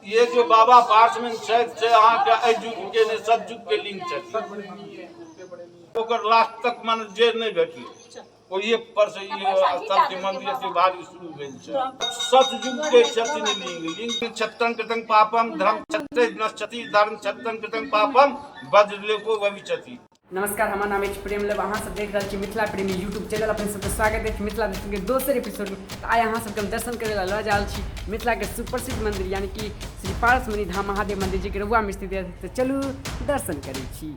ये जो बाबा पार्चमेंट से अहाँ के एहि युग के ने सतयुग के लिंक छथिन ओकर लास्ट तक मन जे नहीं भेटल ओ ये पर से ये स्थल के मंदिर के भारी शुरू भेल छै सतयुग के छथिन लिंग छत्तन कृतं पापम धर्म छत्ते नश्यति धर्म छत्तन कृतं पापम वज्रलेको भविष्यति। नमस्कार, हमारा नाम है प्रेम लव। अहाँ सब देख रहे मिथिला प्रेमी यूट्यूब चैनल। अपन सबके स्वागत है मिथिला दर्शन के दोसर एपिसोड में। तो आइ अहाँ सबके हम दर्शन करे ला लऽ जाल छी मिथिला के सुप्रसिद्ध मंदिर यानी कि श्री पारसमणि धाम महादेव मंदिर जी के रउआ में स्थित है। तो चलू दर्शन करै छी।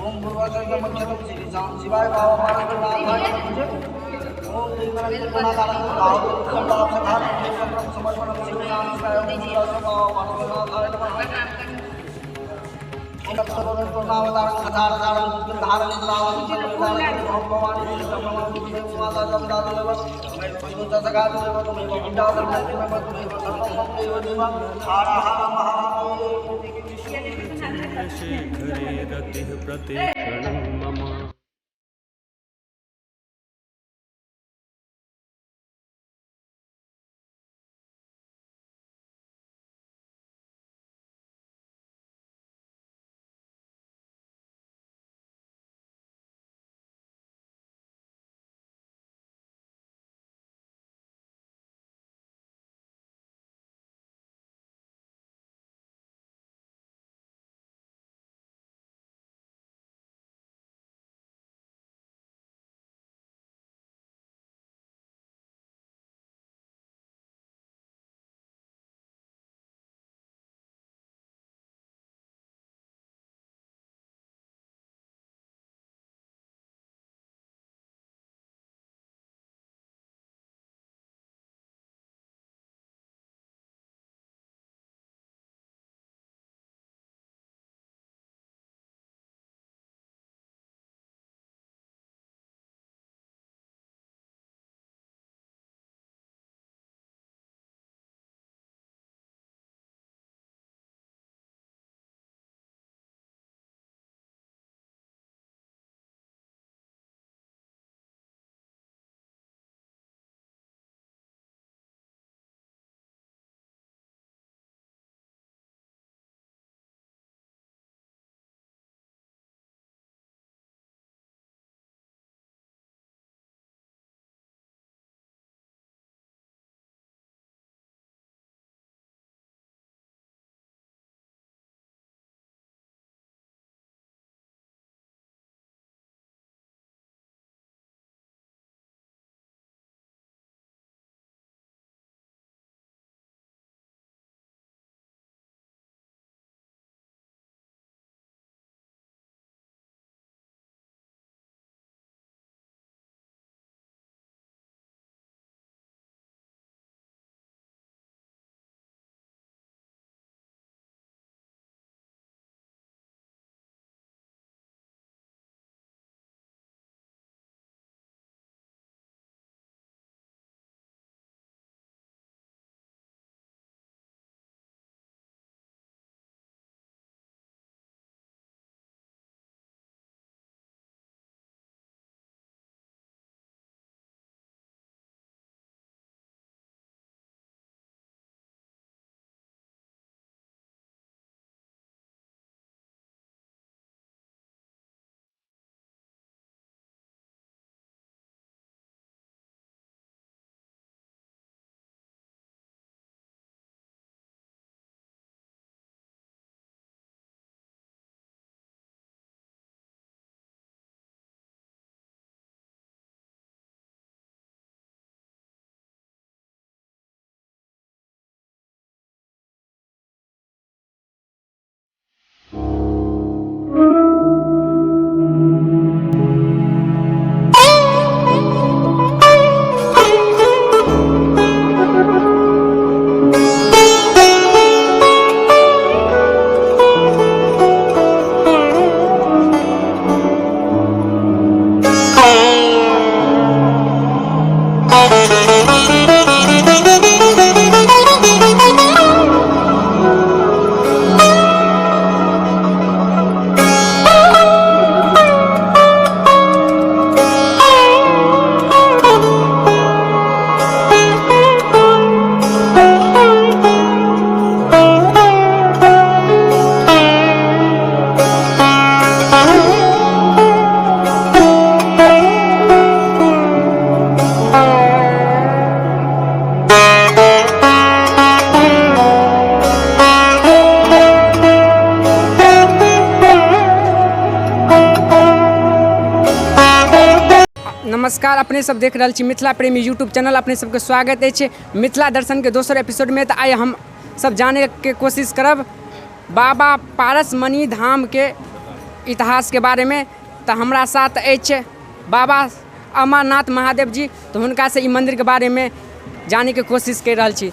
ओम पूर्वाचार्य मंगलम श्री राम शिवाय बाबा पार्वती ओम समर्पण श्री राम शिवाय ओम बाबा पार्वती शेखरे रतिः प्रतिक्षणं मम। नमस्कार, अपने सब देख रहे छी मिथिला प्रेमी यूट्यूब चैनल। अपने सबके स्वागत है मिथिला दर्शन के दोसर एपिसोड में। तो आइ हम सब जाने के कोशिश करब बाबा पारसमणि धाम के इतिहास के बारे में। तो हमरा साथ है बाबा अमरनाथ महादेव जी। तो उनका से मंदिर के बारे में जाने के कोशिश कर रहा छी।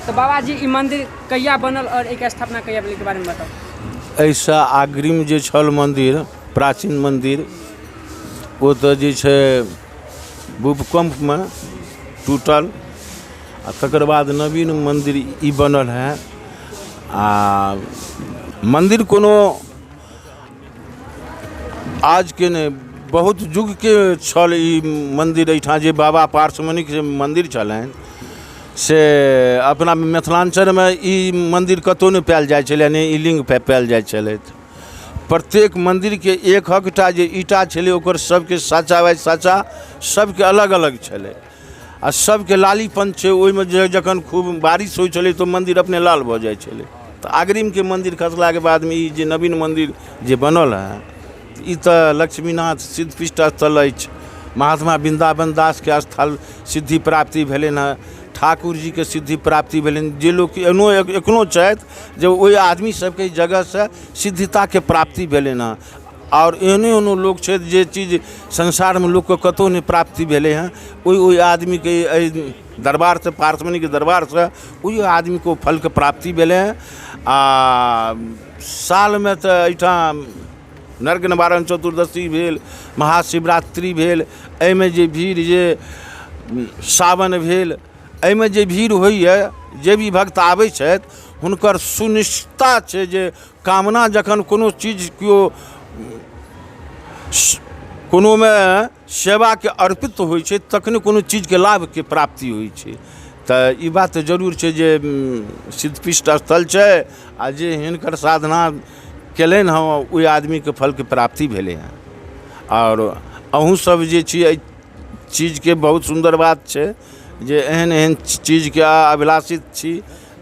तो बाबा जी, मंदिर कहिया बनल और एक स्थापना कहिया भेल के बारे में बताओ। ऐसा अग्रिम जे छल मंदिर, प्राचीन मंदिर, वो तो जे छै भूकंप में टूटल, आ तकर बाद नवीन मंदिर ई बनल है। आ मंदिर कोनो आज के ने बहुत युग के छल ई मंदिर। एहिठाम जे बाबा पार्श्वमणिक जे मंदिर छलनि से अपना मिथिलांचल में ई मंदिर कतौ नहीं पायल जाइ छलै, नहि ई लिंग पायल जाइ छलथि। प्रत्येक मंदिर के एक एकटा जे ईटा छलै ओकर सबके साचा बाइ साचा सबके अलग अलग छलै, आ सबके लालीपन छै। ओहिमे जखन खूब बारिश होइ छलै तऽ मंदिर अपने लाल भऽ जाइ छलै। तऽ अग्रिम के मंदिर खसलाके बादमे ई जे नवीन मंदिर जे बनल है, ई तऽ लक्ष्मीनाथ सिद्धपीठ स्थल अछि। महात्मा वृन्दावन दास के स्थल सिद्धि प्राप्ति भेलनि हँ, ठाकुर जी के सिद्धि प्राप्ति भेलनि। जे लोग एखनो छथि जे ओहि आदमी सबके जगह से सिद्धिता के प्राप्ति भेलनि हँ। और एहनो लोग छथि जे चीज संसार में लोग के कतौ नहीं प्राप्ति भेले हैं, ओहि आदमी के दरबार से, पार्श्वमणि के दरबार से ओहि आदमी को फल के प्राप्ति भेले हैं। आ साल में तो एहिठाम नरक निवारण चतुर्दशी भेल, महाशिवरात्रि भेल, एहिमे जे भीड़ जे सावन भेल, एहिमे जे भीड़ होइए, जे भी भक्त आबै छथि हुनकर सुनिश्चितता छै जे कामना जखन कोनो चीज केओ कोनो में सेवा के अर्पित होइ छै तखने कोनो चीज के लाभ के प्राप्ति होइ छै। तऽ ई बात तऽ जरूर छै जे सिद्धपीठ स्थल छै, आ जे हिनकर साधना केलनि हँ ओहि आदमी के फल के प्राप्ति भेलै हँ। और अहूँ सब जे छी एहि चीज के बहुत सुंदर बात छै जे एहन एहन चीज के अभिलाषित छी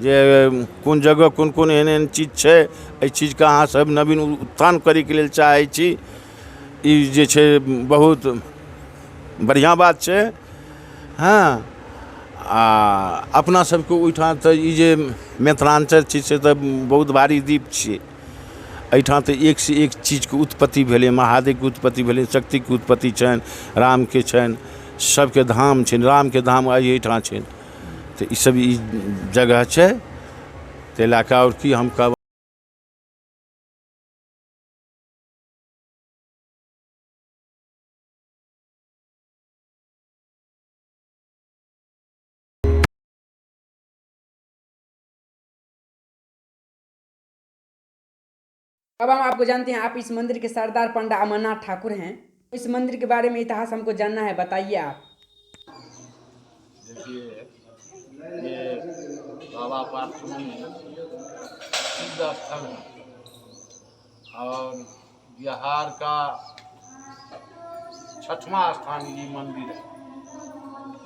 जे कोन जगह कोन कोन एहन एहन चीज छै, एहि चीज के अहाँ सब नवीन उत्थान करे के लेल चाहै छी। ई जे छै बहुत बढ़िया बात छै। हाँ, आ अपना सबके ओहिठाम तऽ ई जे मिथिलांचल छै से तऽ बहुत भारी द्वीप छियै। एहिठाम तऽ एक से एक चीज के उत्पत्ति भेलै, महादेव के उत्पत्ति भेलै, शक्ति के उत्पत्ति छनि, राम के छनि, सबके धाम छनि, राम के धाम एहिठाम छनि। तऽ ई सब ई जगह छै, ताहि लए कऽ आओर की हम कहब। अब हम आपको जानते हैं, आप इस मंदिर के सरदार पंडा अमरनाथ ठाकुर हैं। इस मंदिर के बारे में इतिहास हमको जानना है, बताइए आप। देखिए, ये बाबा पार्श्वमणि सिद्ध स्थल है और बिहार का 6वां स्थान ये मंदिर है।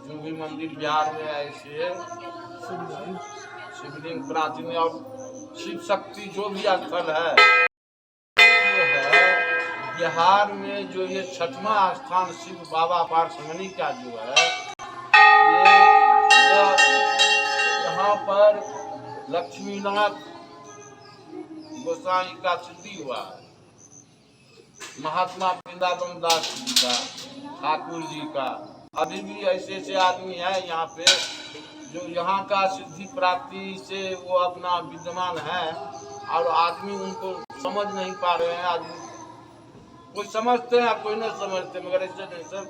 जो भी मंदिर बिहार में ऐसे शिवलिंग प्राचीन और शिव शक्ति जो भी स्थल है, बिहार में जो ये 6वां स्थान शिव बाबा पार्श्वमणि का जो है, ये यहाँ पर लक्ष्मीनाथ गोसाई का सिद्धि हुआ है, महात्मा वृंदावन दास जी का, ठाकुर जी का। अभी भी ऐसे ऐसे आदमी हैं यहाँ पे जो यहाँ का सिद्धि प्राप्ति से वो अपना विद्यमान है, और आदमी उनको समझ नहीं पा रहे हैं। आदमी कोई समझते हैं कोई नहीं समझते, मगर ऐसे नहीं सब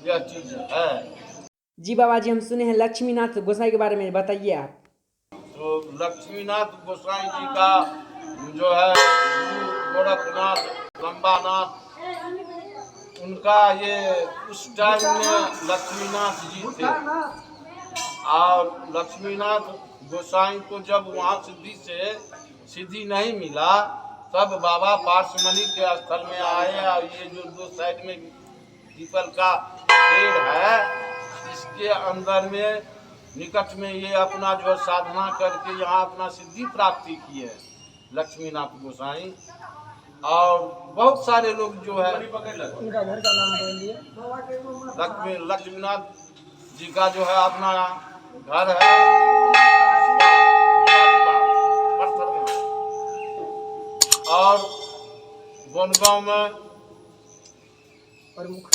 यह चीज है। जी बाबा जी, हम सुने हैं लक्ष्मीनाथ गोसाई के बारे में, बताइए आप। तो लक्ष्मीनाथ गोसाई जी का जो है गोरखनाथ लंबानाथ, उनका ये उस टाइम में लक्ष्मीनाथ जी थे। और लक्ष्मीनाथ गोसाई को जब वहाँ सिद्धि नहीं मिला, तब बाबा पार्श्वमणि के स्थल में आए। और ये जो दो साइड में पीपल का पेड़ है, इसके अंदर में निकट में ये अपना जो साधना करके यहाँ अपना सिद्धि प्राप्ति की है लक्ष्मीनाथ गोसाई। और बहुत सारे लोग जो है, उनका घर का नाम बोलिए। लक्ष्मीनाथ जी का जो है अपना घर है और बनगांव में प्रमुख,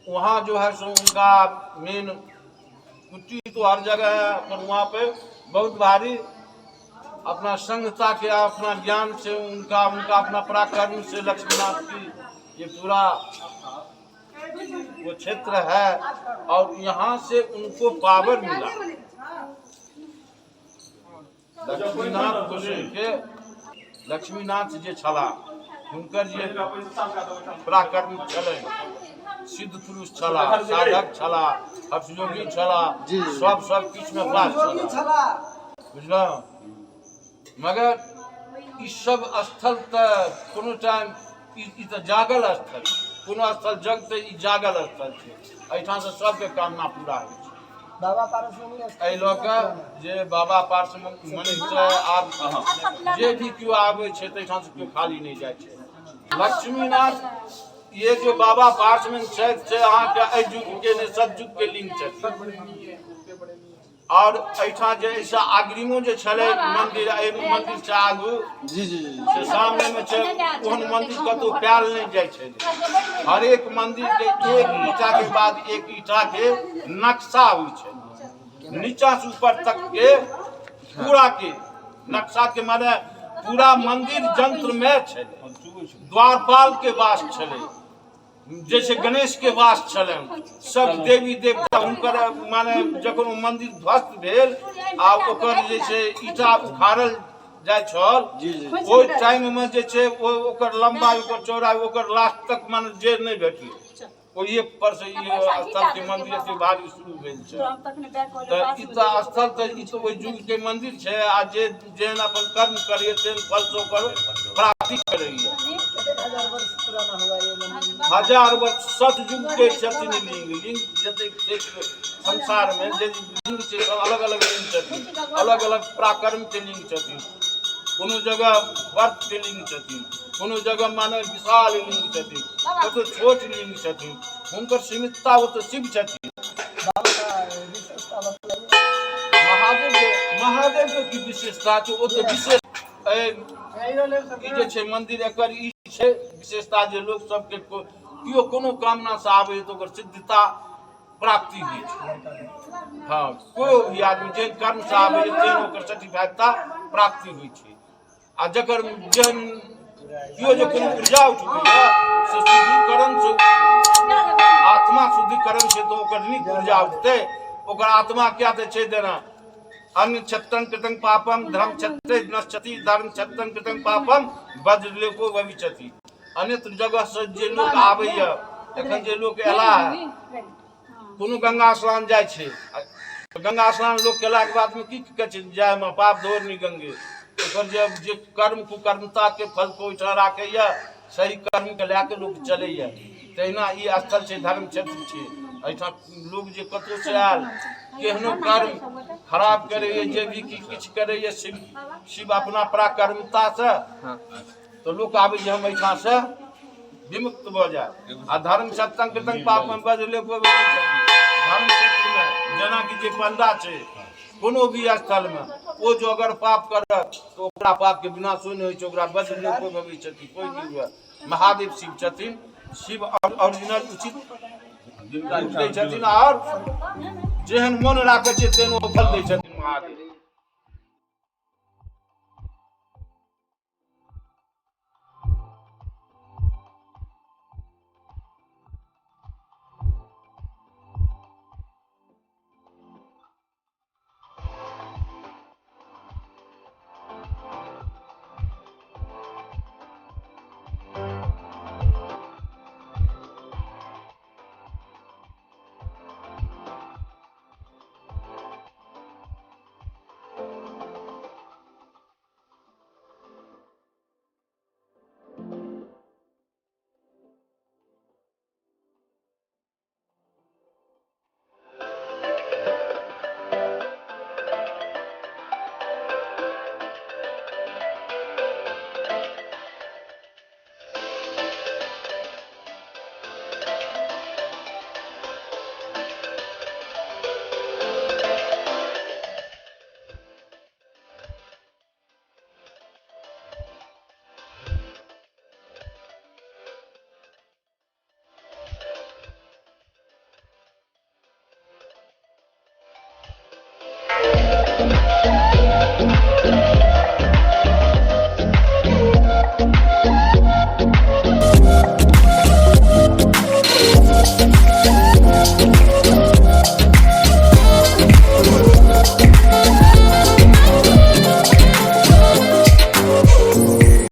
वहाँ जो है सो उनका मेन कुटी तो हर जगह है, पर वहाँ पे बहुत भारी अपना संगता के अपना ज्ञान से उनका अपना पराक्रम से लक्ष्मीनाथ की ये पूरा वो क्षेत्र है और यहाँ से उनको पावर मिला। लक्ष्मीनाथ के लक्ष्मीनाथ जे छला हुनकर जे पराक्रम छलै, सिद्ध पुरुष छला, साधक छला, हठयोगी छला, सब किछ में पास छला, बुझलहुँ। मगर ई सब स्थल तऽ कोनो टाइम ई तऽ जागल स्थल, कोनो स्थल जगते ई जागल स्थल छै, एहिठाम से सबके कामना पूरा होइ छै। बाबा पारसमणि एहि लऽ कऽ जे बाबा पारसमणि से आब जे भी केओ आबै छै ताहिठाम से केओ खाली नहीं जाइ छै। लक्ष्मीनाथ ये जो बाबा पारसमणि छथि से अहाँके एहि युग के ने सतयुग के लिंग छथि। और एहिठाम जे ऐसा अग्रिमो जे छलै मंदिर, मंदिर से आगू से सामने में छै, ओहन मंदिर कतौ पायल नहीं जाइ छै। हर एक मंदिर के एक ईटा के बाद एक ईटा के नक्शा होइ छै, नीचा से ऊपर तक के पूरा के नक्शा के माने पूरा मंदिर जंत्र में छै। द्वारपाल के वास छलै, जैसे गणेश के वास छलन, सब देवी देवता हुनकर माने जखन ओ मंदिर ध्वस्त भेल आ ओकर जे छै ईटा उखाड़ल जाय छल, ओहि टाइम में जे छै ओकर लंबाई ओकर चौड़ाई ओकर लास्ट तक माने जे नहीं भेटलै, ओहि पर से ई स्थल के मंदिर के भारी शुरू भेल छै। तऽ ई तऽ स्थल तऽ ई तऽ ओहि युग के मंदिर छै आ जे जेहन अपन कर्म करिए तेहन फल से ओकर प्राप्ति करैए। 1000 वर्ष सतयुग के छथिन लिंग जते संसार में जे लिंग छै सब अलग अलग लिंग छथिन, अलग अलग पराक्रम के लिंग छथिन। कोनो जगह वर्त के लिंग छथिन, कोनो जगह माने विशाल लिंग छथिन, कतौ छोट लिंग छथिन, हुनकर सीमितता वो तो शिव छथिन। महादेव के की विशेषता छै ओ तो विशेष जे छै मंदिर एकर ई छै विशेषता जे लोग सबके कियो कोनो कामना से आबै तो ओकर सिद्धता प्राप्ति होइ छै। हाँ, कोई भी आदमी जे कर्म से आबै तेहन ओकर सटिफाइडता प्राप्ति होइ छै। आ जकर जहन कियो जे कोनो ऊर्जा उठबैया से शुद्धिकरण से आत्मा शुद्धिकरण से तो ओकर नीक ऊर्जा उठतै। ओकर आत्मा क्या तऽ छै देना अन्य छत्तन कृतं पापम धर्म छत्ते नश्यति धर्म छत्तन कृतं पापम वज्रलेपो भविष्यति। अन्यत्र जगह से जे लोग आबैया, एखन जे लोग एला कोनो गंगा स्नान जाइ छै, गंगा स्नान लोग केला के बाद में की कहै छै जाय में पाप धोरनी गंगे, ओकर जे कर्म कुकर्मता के फल को उठा राखैया, सही कर्म के लैके लोग चलैया। तहिना ई स्थल छै, धर्म क्षेत्र छै। एहिठाम लोग जे कतौ से आयल केहनो कर्म खराब करैया, जे भी किछु करैया शिव अपना पराक्रमता से तो लोग आबै जे हम एहिठाम से विमुक्त भ जाए। आ धर्म सत्संग कृतंग पाप में बदले धर्म क्षेत्र में जेना कि जे पंडा छै कोनो भी स्थल में ओ जो अगर पाप करत तो ओकरा पाप के विनाशो नहीं होइ छै, ओकरा बदले कोई भवी छथि कोई नहीं हुआ। महादेव शिव छथिन, शिव ओरिजिनल उचित दै छथिन और जेहन मन राखै छै तेहन ओ फल दै छथिन महादेव।